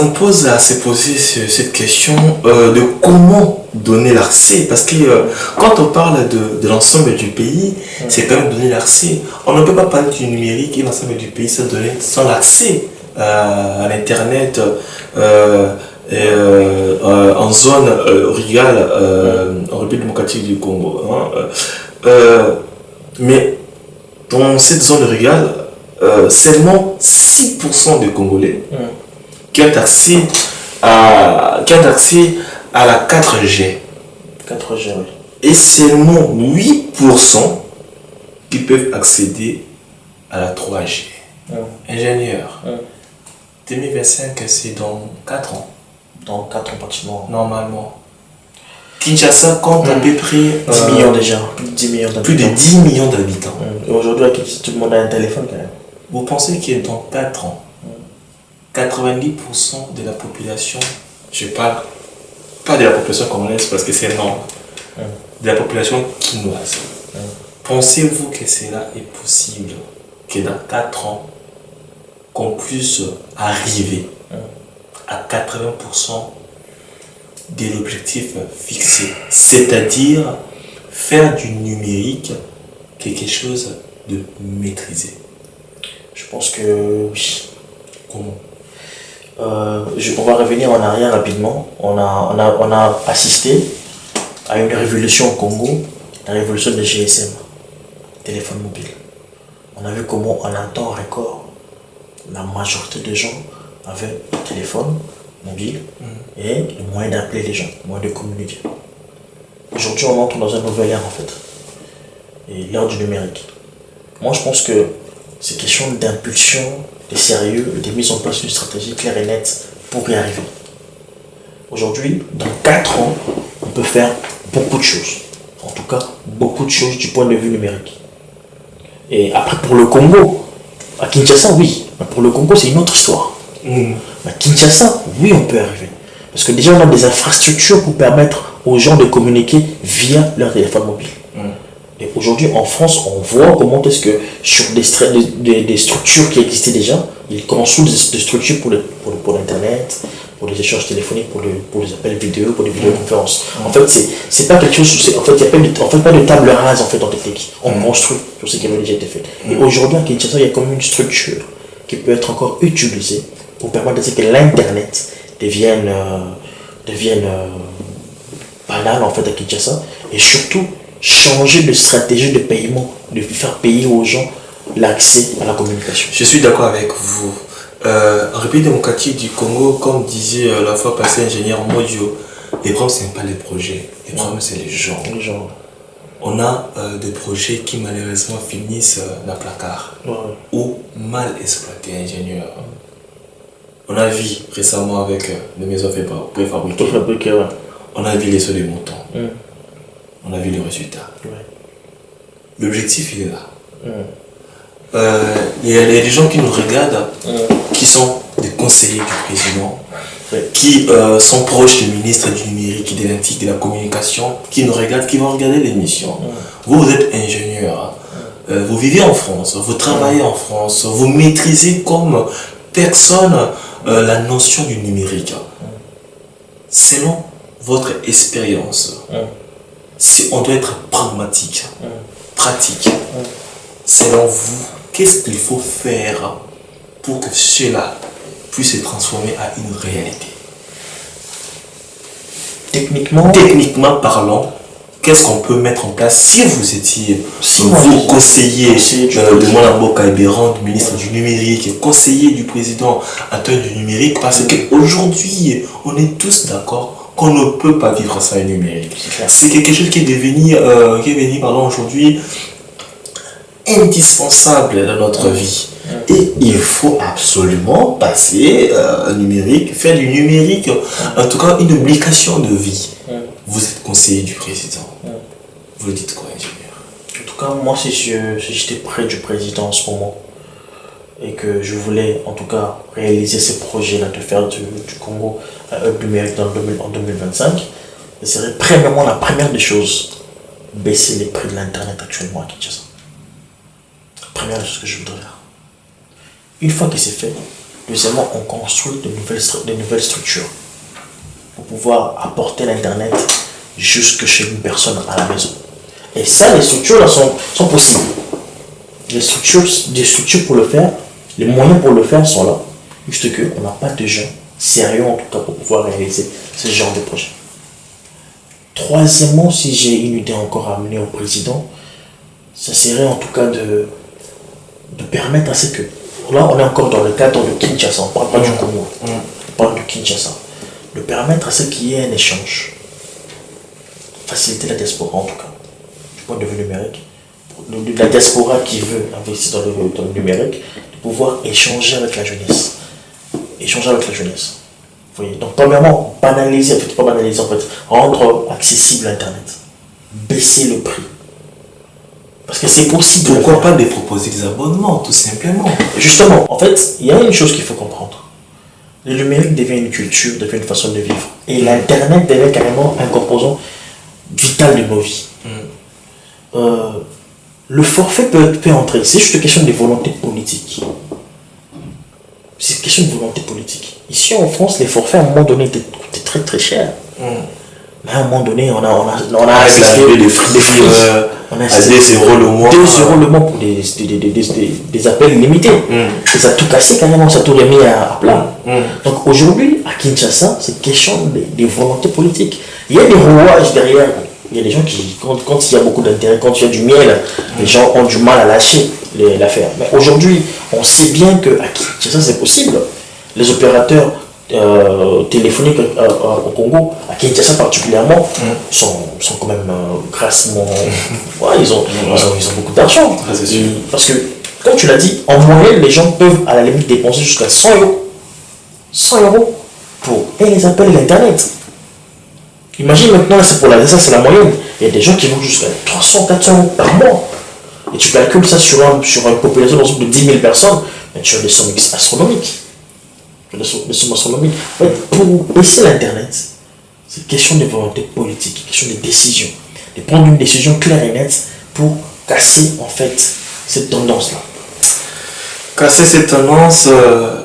me pose à se poser cette question de comment donner l'accès, parce que quand on parle de l'ensemble du pays, c'est quand même donner l'accès. On ne peut pas parler du numérique et l'ensemble du pays sans l'accès à l'internet en zone rurale en République démocratique du Congo. Mais dans cette zone rurale, seulement 6% des Congolais qui ont accès à la 4G. 4G, oui. Et seulement 8% qui peuvent accéder à la 3G. Ingénieur, 2025, c'est dans 4 ans. Dans 4 ans, pratiquement. Normalement. Kinshasa compte à peu près 10 millions déjà. 10 millions d'habitants. Plus de 10 millions d'habitants. Et aujourd'hui, à Kinshasa, tout le monde a un téléphone quand même. Vous pensez que dans 4 ans, 90% de la population, je parle pas de la population congolaise parce que c'est énorme, de la population quinoise, pensez-vous que cela est possible que dans 4 ans, qu'on puisse arriver à 80% de l'objectif fixé, c'est-à-dire faire du numérique quelque chose de maîtrisé? Je pense que oui. Comment? On va revenir en arrière rapidement. On a assisté à une révolution au Congo, la révolution des GSM, téléphone mobile. On a vu comment en un temps record, la majorité des gens avaient un téléphone mobile et le moyen d'appeler les gens, le moyen de communiquer. Aujourd'hui, on entre dans une nouvelle ère en fait, et l'ère du numérique. Moi, je pense que c'est question d'impulsion, de sérieux, de mise en place d'une stratégie claire et nette pour y arriver. Aujourd'hui, dans 4 ans, on peut faire beaucoup de choses. En tout cas, beaucoup de choses du point de vue numérique. Et après, pour le Congo, à Kinshasa, oui. Mais pour le Congo, c'est une autre histoire. Mais à Kinshasa, oui, on peut arriver. Parce que déjà, on a des infrastructures pour permettre aux gens de communiquer via leur téléphone mobile. Et aujourd'hui, en France, on voit comment est-ce que sur des structures qui existaient déjà, ils construisent des structures pour l'Internet, pour les échanges téléphoniques, pour les appels vidéo, pour les vidéoconférences. En fait, c'est pas quelque chose, en fait, il n'y a pas de table rase en fait, en technique. On construit sur ce qui avait déjà été fait. Et aujourd'hui, à Kinshasa, il y a comme une structure qui peut être encore utilisée pour permettre de ce que l'Internet devienne banal en fait à Kinshasa, et surtout changer de stratégie de paiement, de faire payer aux gens l'accès à la communication. Je suis d'accord avec vous. En République démocratique du Congo, comme disait la fois passée l'ingénieur Modio, les problèmes ce n'est pas les projets, les problèmes c'est les gens. On a des projets qui malheureusement finissent dans le placard ou mal exploités, ingénieurs. On a vu récemment avec les maisons préfabriquées, on a vu les sauts des moutons. On a vu les résultats. L'objectif, il est là. Il y a des gens qui nous regardent, qui sont des conseillers du président, qui sont proches du ministre du numérique, de l'antique, de la communication, qui nous regardent, qui vont regarder l'émission. Vous êtes ingénieur, vous vivez en France, vous travaillez en France, vous maîtrisez comme personne la notion du numérique. Selon votre expérience, si on doit être pragmatique, pratique, selon vous, qu'est-ce qu'il faut faire pour que cela puisse se transformer à une réalité? Techniquement parlant, qu'est-ce qu'on peut mettre en place si vous étiez vous conseiller de Moana Mboka Ebérand, ministre du numérique, conseiller du président atteint du numérique, parce qu'aujourd'hui, on est tous d'accord qu'on ne peut pas vivre sans le numérique. C'est quelque chose qui est devenu aujourd'hui indispensable dans notre vie. Et il faut absolument passer au numérique, faire du numérique, en tout cas une obligation de vie. Vous êtes conseiller du président. Vous le dites quoi, ingénieur? En tout cas, moi, si j'étais près du président en ce moment, et que je voulais en tout cas réaliser ces projets-là, de faire du Congo un hub numérique en 2025, ce serait premièrement la première des choses, baisser les prix de l'Internet actuellement à Kinshasa. Première chose que je voudrais faire. Une fois que c'est fait, deuxièmement, on construit de nouvelles structures pour pouvoir apporter l'Internet jusque chez une personne à la maison. Et ça, les structures-là sont possibles. Des structures pour le faire, les moyens pour le faire sont là. Juste qu'on n'a pas de gens sérieux en tout cas pour pouvoir réaliser ce genre de projet. Troisièmement, si j'ai une idée encore à amener au président, ça serait en tout cas de permettre à ce que... Là, on est encore dans le cadre de Kinshasa, on ne parle pas du Congo, on parle de Kinshasa. De permettre à ce qu'il y ait un échange, faciliter la diaspora en tout cas, du point de vue numérique. La diaspora qui veut investir dans le numérique, de pouvoir échanger avec la jeunesse. Échanger avec la jeunesse. Vous voyez? Donc, premièrement, banaliser, en fait, pas banaliser, en fait, rendre accessible Internet. Baisser le prix. Parce que c'est possible. Pourquoi pas de proposer des abonnements, tout simplement? Justement, en fait, il y a une chose qu'il faut comprendre. Le numérique devient une culture, devient une façon de vivre. Et l'Internet devient carrément un composant vital de nos vies. Le forfait peut entrer. C'est juste une question de volonté politique. C'est une question de volonté politique. Ici en France, les forfaits à un moment donné coûtaient très très cher. Mais à un moment donné, on a assisté des prix à 2 euros le mois. 2 euros le mois pour des appels limités. Et ça a tout cassé carrément, ça a tout remis à plat. Donc aujourd'hui, à Kinshasa, c'est question de volonté politique. Il y a des rouages derrière. Il y a des gens qui, quand il y a beaucoup d'intérêt, quand il y a du miel, les gens ont du mal à lâcher l'affaire. Mais aujourd'hui, on sait bien qu'à Kinshasa, c'est possible. Les opérateurs téléphoniques au Congo, à Kinshasa particulièrement, sont quand même grassement... Ouais, ils ont beaucoup d'argent. Parce que, comme tu l'as dit, en moyenne, les gens peuvent à la limite dépenser jusqu'à 100 euros. 100 euros pour les appels et l'Internet. Imagine maintenant, ça c'est la moyenne. Il y a des gens qui vont jusqu'à 300, 400 euros par mois. Et tu calcules ça sur une population de 10 000 personnes, mais tu as des sommes astronomiques. Des sommes astronomiques. En fait, pour baisser l'Internet, c'est question de volonté politique, question de décision. De prendre une décision claire et nette pour casser en fait cette tendance-là. Casser cette tendance,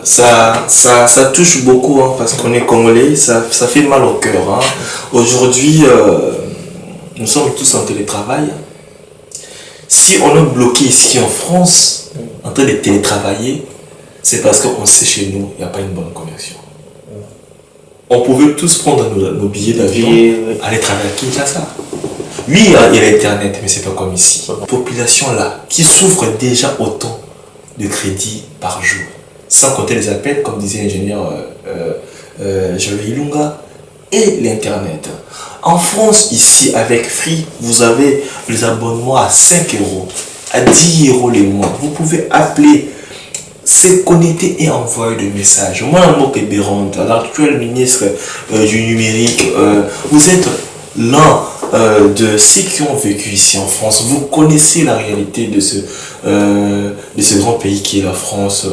ça touche beaucoup, hein, parce qu'on est congolais, ça fait mal au cœur. Hein. Aujourd'hui, nous sommes tous en télétravail. Si on est bloqué ici en France, en train de télétravailler, c'est parce qu'on sait chez nous, il n'y a pas une bonne connexion. On pouvait tous prendre nos billets d'avion, aller travailler à Kinshasa. Oui, il y a l'Internet, mais c'est pas comme ici. La population là, qui souffre déjà autant de crédit par jour, sans compter les appels, comme disait l'ingénieur Joël Ilunga, et l'Internet. En France, ici, avec Free, vous avez les abonnements à 5 euros, à 10 euros les mois. Vous pouvez appeler, se connecter et envoyer des messages. Moi, un mot qui est Bérande, l'actuel ministre du numérique, vous êtes l'un de ceux qui ont vécu ici en France. Vous connaissez la réalité de ce grand pays qui est la France.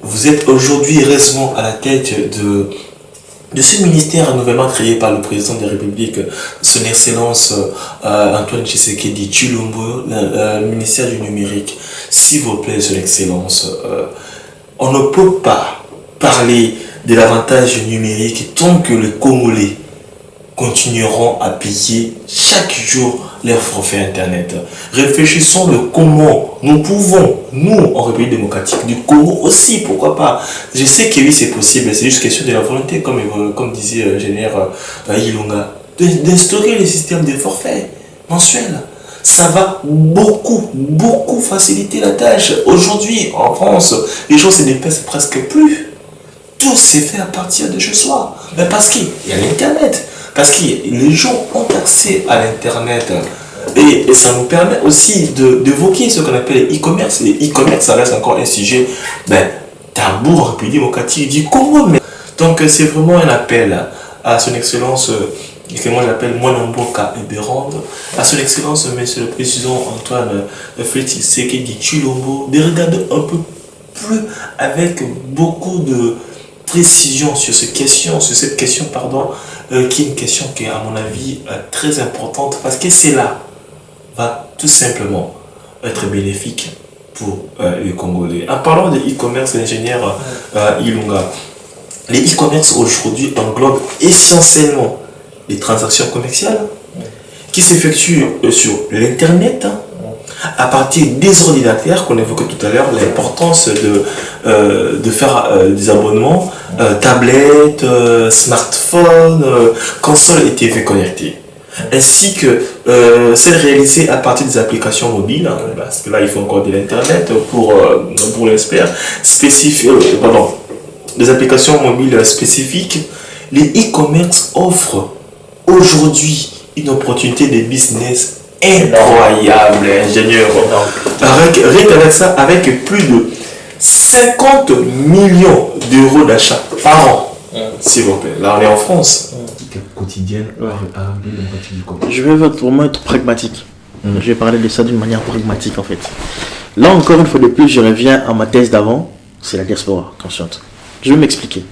Vous êtes aujourd'hui heureusement à la tête de ce ministère nouvellement créé par le président de la République, son Excellence Antoine Tshisekedi Tshilombo, le ministère du numérique. S'il vous plaît, son Excellence, on ne peut pas parler de l'avantage numérique tant que les Congolais continueront à payer chaque jour leur forfait Internet. Réfléchissons de comment nous pouvons, nous, en République démocratique du Congo aussi, pourquoi pas. Je sais que oui, c'est possible, c'est juste question de la volonté, comme disait l'ingénieur Ilunga, d'instaurer les systèmes de forfaits mensuels. Ça va beaucoup faciliter la tâche. Aujourd'hui, en France, les gens se déplacent presque plus. Tout s'est fait à partir de chez soi. Mais parce qu'il y a l'Internet. Parce que les gens ont accès à l'Internet et ça nous permet aussi d'évoquer ce qu'on appelle les e-commerce. Les e-commerce, ça reste encore un sujet tabou en République démocratique du Congo. Donc c'est vraiment un appel à son Excellence, que moi j'appelle Mwanamboka et Bérande, à son Excellence, Monsieur le Président Antoine Félix Tshisekedi Tshilombo, de regarder un peu plus avec beaucoup de précision sur cette question, qui est une question qui est à mon avis très importante, parce que c'est là va tout simplement être bénéfique pour les Congolais. En parlant de e-commerce, l'ingénieur Ilunga, les e-commerce aujourd'hui englobent essentiellement les transactions commerciales qui s'effectuent sur l'Internet, à partir des ordinateurs qu'on évoquait tout à l'heure, l'importance de faire des abonnements, tablettes, smartphones, consoles et TV connectées. ainsi que celles réalisées à partir des applications mobiles, hein, parce que là il faut encore de l'internet pour l'expert, pardon, des applications mobiles spécifiques. Les e-commerce offrent aujourd'hui une opportunité de business incroyable, ingénieur. Rien qu'avec ça, avec plus de 50 millions d'euros d'achat par an, s'il vous plaît. Là, on est en France. Quotidienne avec le pratique du commerce. Je vais vraiment être pragmatique. Je vais parler de ça d'une manière pragmatique en fait. Là encore une fois de plus, je reviens à ma thèse d'avant, c'est la diaspora consciente. Je vais m'expliquer.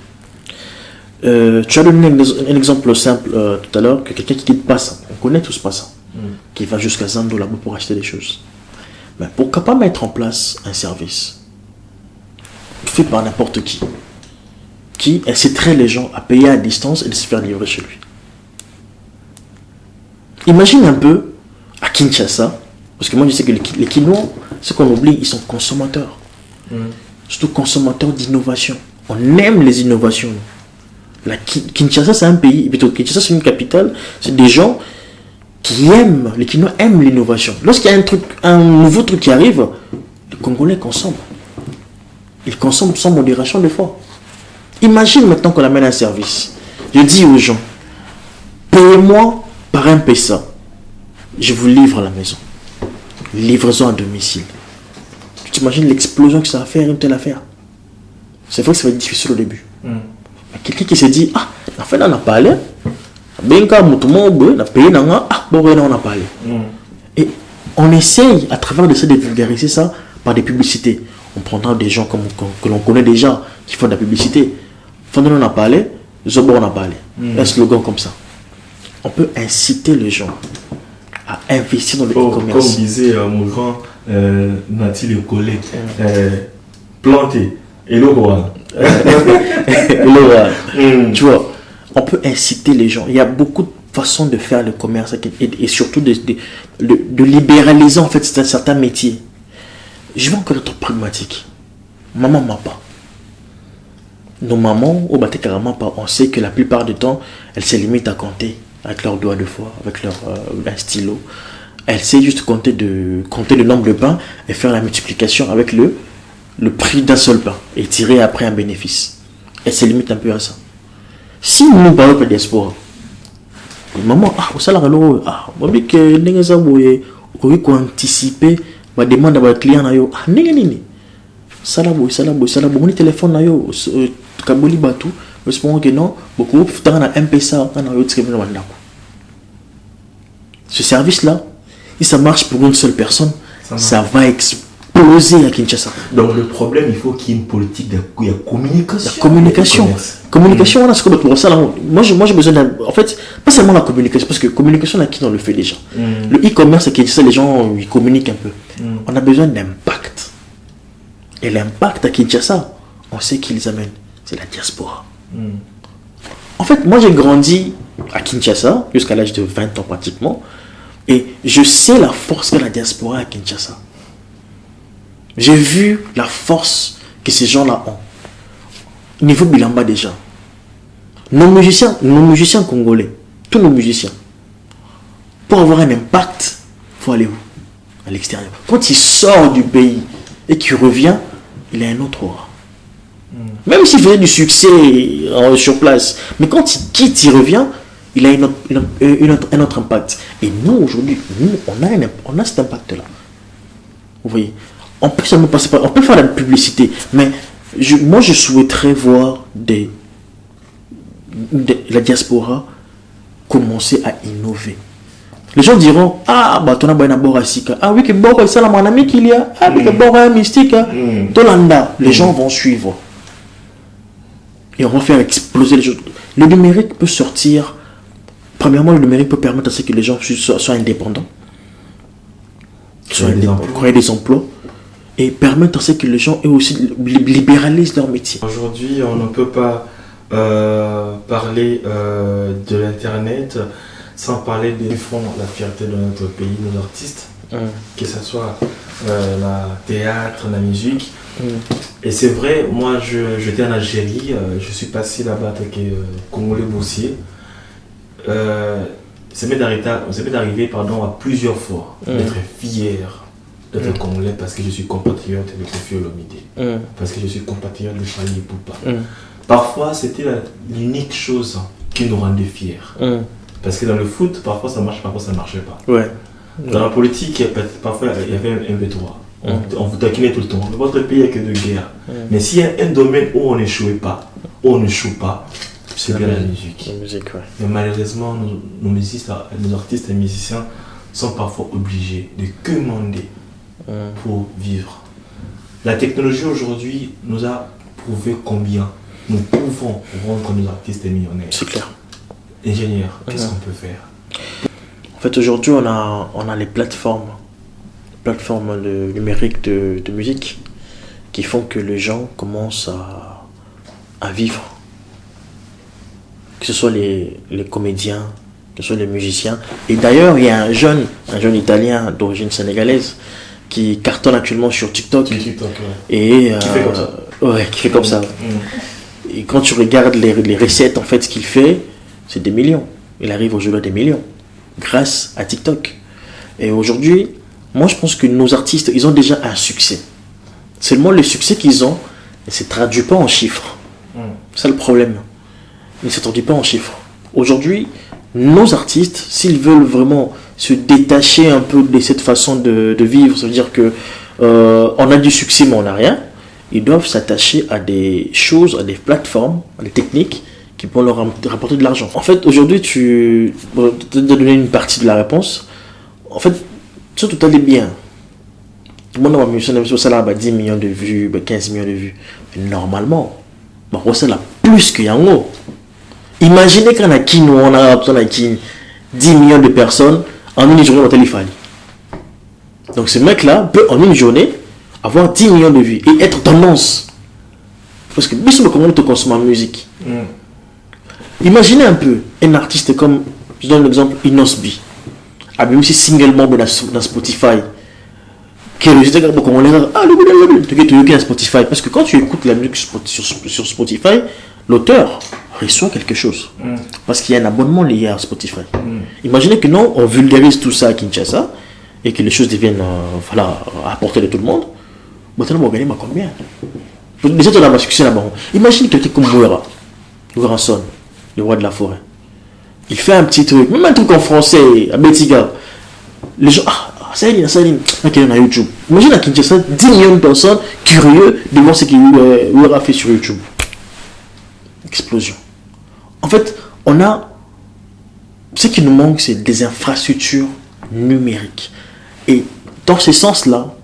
Tu as donné un exemple simple tout à l'heure, que quelqu'un qui quitte Passa, on connaît tous Passa, qui va jusqu'à Zando là-bas pour acheter des choses. Mais pourquoi pas mettre en place un service fait par n'importe qui inciterait les gens à payer à distance et de se faire livrer chez lui. Imagine un peu à Kinshasa, parce que moi je sais que les Kinois, ce qu'on oublie, ils sont consommateurs. Surtout consommateurs d'innovation. On aime les innovations. Kinshasa c'est un pays, plutôt Kinshasa c'est une capitale, c'est des gens qui aiment, les Kinois aiment l'innovation. Lorsqu'il y a un nouveau truc qui arrive, les Congolais consomment. Ils consomment sans modération des fois. Imagine maintenant qu'on amène un service. Je dis aux gens, payez-moi par un PESA. Je vous livre à la maison. Livraison à domicile. Tu t'imagines l'explosion que ça va faire, une telle affaire. C'est vrai que ça va être difficile au début. Quelqu'un qui se dit, ah, en fait, on a parlé. Et on essaye à travers de ça de vulgariser ça par des publicités. On prendra des gens que l'on connaît déjà qui font de la publicité. Fondon on a parlé, Zobo on a parlé. Un slogan comme ça. On peut inciter les gens à investir dans le e-commerce. Comme disait mon grand Nathil Le Collet, planter et le roi. Tu vois, on peut inciter les gens. Il y a beaucoup de façons de faire le commerce et surtout de libéraliser en fait certains métiers. Je vais encore être pragmatique. Maman, papa. Nos mamans, au bateau carrément pas, on sait que la plupart du temps, elles se limitent à compter avec leurs doigts de foi, avec leur un stylo. Elles savent juste compter le nombre de pains et faire la multiplication avec le prix d'un seul pain et tirer après un bénéfice. Elles se limitent un peu à ça. Si nous parlons de diaspora, maman, au salaire, moi, que nous avons anticiper ma demande à votre client, nini. Salabo, mon téléphone na yo kaboli batu, respond que non, beaucoup dans un MPSA dans un autre ce service là, si ça marche pour une seule personne, ça va exploser à Kinshasa. Donc le problème, il faut qu'il y ait une politique de communication. La communication. Communication, on a ce qu'on pour ça. Moi j'ai besoin en fait, pas seulement la communication, parce que communication, qui on le fait déjà. Le e-commerce, c'est que les gens ils communiquent un peu. On a besoin d'impact. Et l'impact à Kinshasa, on sait qu'ils amènent, c'est la diaspora. En fait, moi j'ai grandi à Kinshasa jusqu'à l'âge de 20 ans pratiquement, et je sais la force qu'a la diaspora à Kinshasa. J'ai vu la force que ces gens-là ont. Niveau Bilamba déjà. Nos musiciens congolais, tous nos musiciens, pour avoir un impact, il faut aller où? À l'extérieur. Quand il sort du pays et qu'il revient, il a un autre aura. Même s'il faisait du succès sur place, mais quand il quitte, il revient, il a un autre impact. Et nous, aujourd'hui, on a cet impact-là. Vous voyez, on peut seulement passer par, on peut faire la publicité, mais moi, je souhaiterais voir la diaspora commencer à innover. Les gens diront, ah, bah, tu as un bord ah oui, que bord c'est la mon ami qu'il y a, ah oui, que bord est mystique, Tolanda. Les gens vont suivre. Et on va faire exploser les choses. Le numérique peut sortir. Premièrement, le numérique peut permettre à ce que les gens soient indépendants, créer des emplois, et permettre à ce que les gens eux aussi libéralisent leur métier. Aujourd'hui, on ne peut pas parler de l'internet sans parler des fonds, la fierté de notre pays, nos artistes, que ce soit la théâtre, la musique. Et c'est vrai, moi j'étais en Algérie, je suis passé là-bas avec Congolais boursier. ça m'est arrivé à plusieurs fois d'être fier d'être congolais parce que je suis compatriote de Koffi Olomide, parce que je suis compatriote de Fally Ipupa. Parfois, c'était l'unique chose qui nous rendait fiers. Parce que dans le foot, parfois ça marche, parfois ça ne marchait pas. Ouais. Dans la politique, parfois il y avait un V3. On vous taquinait tout le temps. Dans votre pays, il n'y a que de guerre. Mais s'il y a un domaine où on n'échoue pas, c'est bien la musique. La musique, ouais. Mais malheureusement, nos artistes et musiciens sont parfois obligés de commander pour vivre. La technologie aujourd'hui nous a prouvé combien nous pouvons rendre nos artistes millionnaires. C'est clair. Ingénieurs, qu'est-ce qu'on peut faire? En fait, aujourd'hui, on a les plateformes numériques de musique qui font que les gens commencent à vivre. Que ce soit les comédiens, que ce soit les musiciens. Et d'ailleurs, il y a un jeune Italien d'origine sénégalaise qui cartonne actuellement sur TikTok. Et qui fait comme ça. Ouais, qui fait comme ça. Et quand tu regardes les recettes, en fait, ce qu'il fait, c'est des millions. Il arrive aujourd'hui à des millions grâce à TikTok. Et aujourd'hui, moi, je pense que nos artistes, ils ont déjà un succès. Seulement, le succès qu'ils ont ne se traduit pas en chiffres. C'est ça le problème. Il ne se traduit pas en chiffres. Aujourd'hui, nos artistes, s'ils veulent vraiment se détacher un peu de cette façon de vivre, ça veut dire que on a du succès mais on n'a rien, ils doivent s'attacher à des choses, à des plateformes, à des techniques qui vont leur rapporter de l'argent. En fait, aujourd'hui, tu te donner une partie de la réponse. En fait, tout allait bien. Tout le monde a ça 10 millions de vues, 15 millions de vues. Mais normalement, ça a plus que Yango. Imaginez qu'on a qui nous, on a 10 millions de personnes en une journée au téléphone. Donc ce mec-là peut en une journée avoir 10 millions de vues et être tendance. Parce que comment on te consomme en musique. Imaginez un peu un artiste comme, je donne l'exemple, Inosbi. A même si single membre dans Spotify. Qui est rejeté comme on les a. Ah, le Spotify. Parce que quand tu écoutes la musique sur Spotify, l'auteur reçoit quelque chose. Parce qu'il y a un abonnement lié à Spotify. Imaginez que non, on vulgarise tout ça à Kinshasa et que les choses deviennent à portée de tout le monde. On va gagner combien? Déjà, tu as un succès là-bas. Imagine quelqu'un comme Wera Son, le roi de la forêt. Il fait un petit truc, même un truc en français, à Betiga. Les gens, Saline, ok, on a YouTube. Imagine à Kinshasa, 10 millions de personnes curieux de voir ce qu'il Wera fait sur YouTube. Explosion. En fait, ce qui nous manque, c'est des infrastructures numériques. Et dans ce sens-là,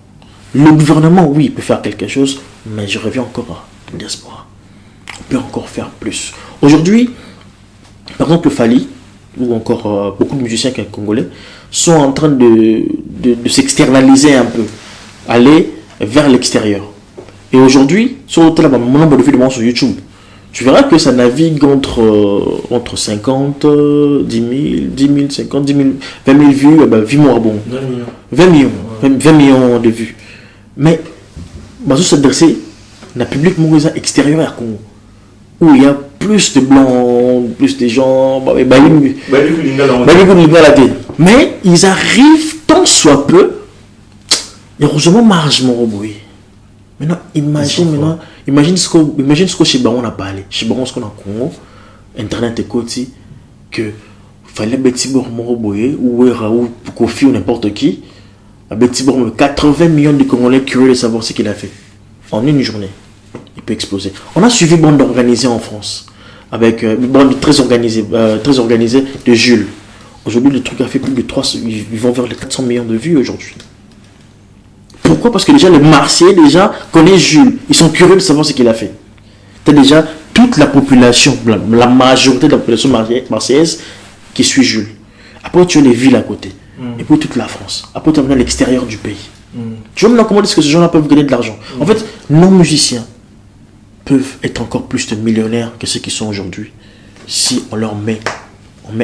le gouvernement, oui, peut faire quelque chose, mais je reviens encore à la diaspora. On peut encore faire plus. Aujourd'hui, par exemple, le Fally, ou encore beaucoup de musiciens congolais, sont en train de s'externaliser un peu, aller vers l'extérieur. Et aujourd'hui, sur mon nombre de vues sur YouTube, tu verras que ça navigue entre 50, 10 000, 50, 10 000, 20 000 vues, 20 millions de vues. Mais, se dresser, le public extérieur à Congo, où il y a plus de blancs, plus de gens, mais ils arrivent tant soit peu, heureusement marge mon robot. Maintenant, imagine ce que chez Baron a parlé. Chez Baron, ce qu'on a en Congo, Internet est côté, que fallait Betibor Moroboye, ou Raoul Kofi ou n'importe qui, à Betibor, 80 millions de Congolais curieux de savoir ce qu'il a fait. En une journée, il peut exploser. On a suivi bande organisée en France, avec une bande très organisée de Jules. Aujourd'hui, le truc a fait plus de 300, ils vont vers les 400 millions de vues aujourd'hui. Pourquoi? Parce que déjà les Marseillais connaissent Jules. Ils sont curieux de savoir ce qu'il a fait. C'est déjà toute la population, la majorité de la population marseillaise qui suit Jules. Après tu as les villes à côté. Et puis toute la France. Après tu as maintenant l'extérieur du pays. Tu vois maintenant comment est-ce que ces gens-là peuvent gagner de l'argent? En fait, nos musiciens peuvent être encore plus de millionnaires que ceux qui sont aujourd'hui. Si on met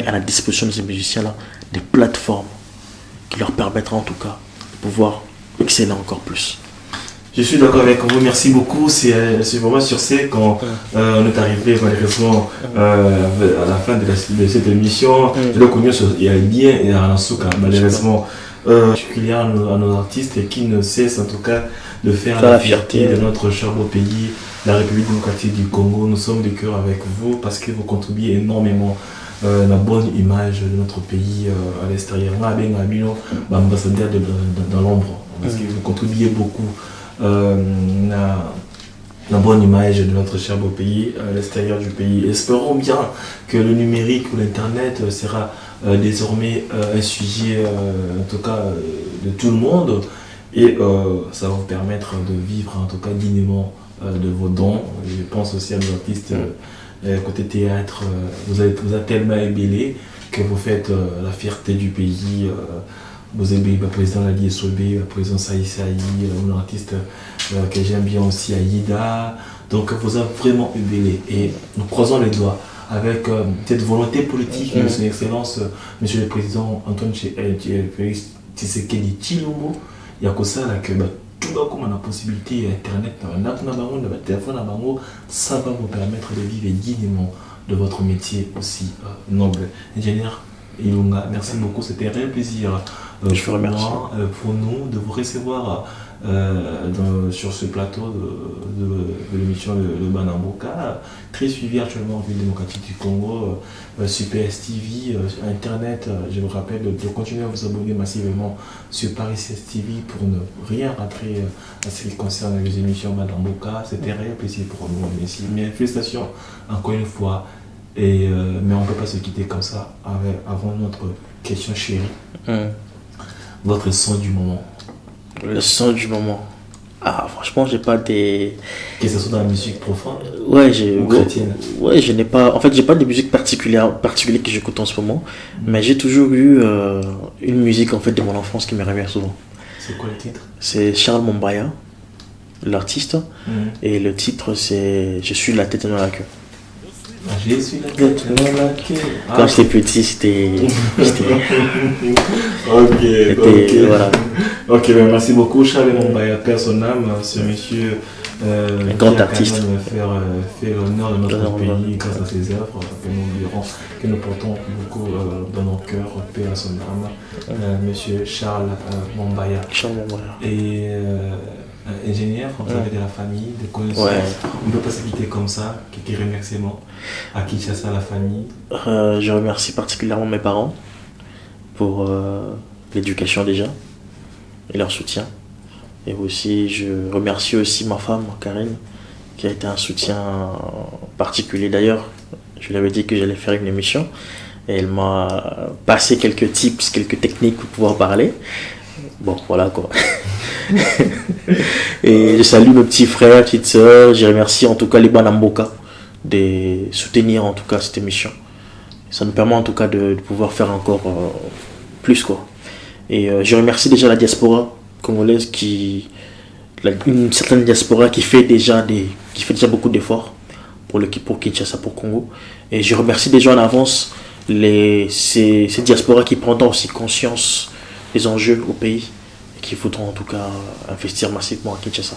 à la disposition de ces musiciens-là des plateformes qui leur permettront en tout cas de pouvoir exceller encore plus. Je suis d'accord avec vous, merci beaucoup. C'est vraiment sur ce quand on est arrivé malheureusement à la fin de cette émission. Le connu il y a bien et à Nasuka, malheureusement. Particulier à nos artistes qui ne cessent en tout cas de faire la fierté de notre cher beau pays, la République démocratique du Congo. Nous sommes de cœur avec vous parce que vous contribuez énormément la bonne image de notre pays à l'extérieur. On a bien ambassadeur dans l'ombre parce que vous contribuez beaucoup la bonne image de notre cher beau pays à l'extérieur du pays. Espérons bien que le numérique ou l'internet sera désormais un sujet en tout cas de tout le monde et ça va vous permettre de vivre en tout cas dignement de vos dons. Je pense aussi à nos artistes côté théâtre, vous avez tellement ébélé que vous faites la fierté du pays. Vous avez le président Lali Essobé, le président Saï Saï, un artiste que j'aime bien aussi, Aïda. Donc vous avez vraiment ébélé et nous croisons les doigts avec cette volonté politique de son excellence, monsieur le président Antoine Félix Tshisekedi Tshilombo. Il y a que ça là que tout le monde a la possibilité internet, téléphone, ça va vous permettre de vivre dignement de votre métier aussi noble. Ingénieur Ilunga, merci beaucoup, c'était un réel plaisir je vous remercie. Pour nous de vous recevoir sur ce plateau de l'émission Le Banamboka, très suivi actuellement en ville démocratique du Congo, sur PSTV, Internet. Je vous rappelle de continuer à vous abonner massivement sur Paris TV pour ne rien rater à ce qui concerne les émissions Banamboka. C'était un réel plaisir pour nous. Merci. Mes félicitations encore une fois. Mais on ne peut pas se quitter comme ça avant notre question chérie. Votre son du moment. Le son du moment. Ah, franchement, j'ai pas des. Que ce soit dans la musique profonde ou chrétienne. Ouais, je n'ai pas. En fait, j'ai pas de musique particulière que j'écoute en ce moment. Mais j'ai toujours eu une musique en fait de mon enfance qui me revient souvent. C'est quoi le titre? C'est Charles Mombaya, l'artiste. Et le titre, c'est Je suis la tête dans la queue. Je suis la tête dans la queue. Quand j'étais petit, c'était. Ok. Voilà. Ok, merci beaucoup. Charles Mombaya, père son âme, ce monsieur un grand artiste qui a fait l'honneur de notre pays grâce à ses œuvres que nous portons beaucoup dans nos cœurs, paix à son âme. Monsieur Charles Mombaya. Et ingénieur, vous avez de la famille, des connaissances. On ne peut pas se quitter comme ça. Quelques remerciements à Kinshasa, la famille. Je remercie particulièrement mes parents pour l'éducation déjà et leur soutien. Et aussi, je remercie aussi ma femme, Karine, qui a été un soutien particulier. D'ailleurs, je lui avais dit que j'allais faire une émission et elle m'a passé quelques tips, quelques techniques pour pouvoir parler. Bon, voilà quoi. Et je salue mes petits frères, petites sœurs. Je remercie en tout cas les Banamboka de soutenir en tout cas cette émission. Ça nous permet en tout cas de pouvoir faire encore plus quoi. Et je remercie déjà la diaspora congolaise une certaine diaspora qui fait déjà beaucoup d'efforts pour Kinshasa, pour Congo. Et je remercie déjà en avance ces diasporas qui prendront aussi conscience des enjeux au pays et qui voudront en tout cas investir massivement à Kinshasa.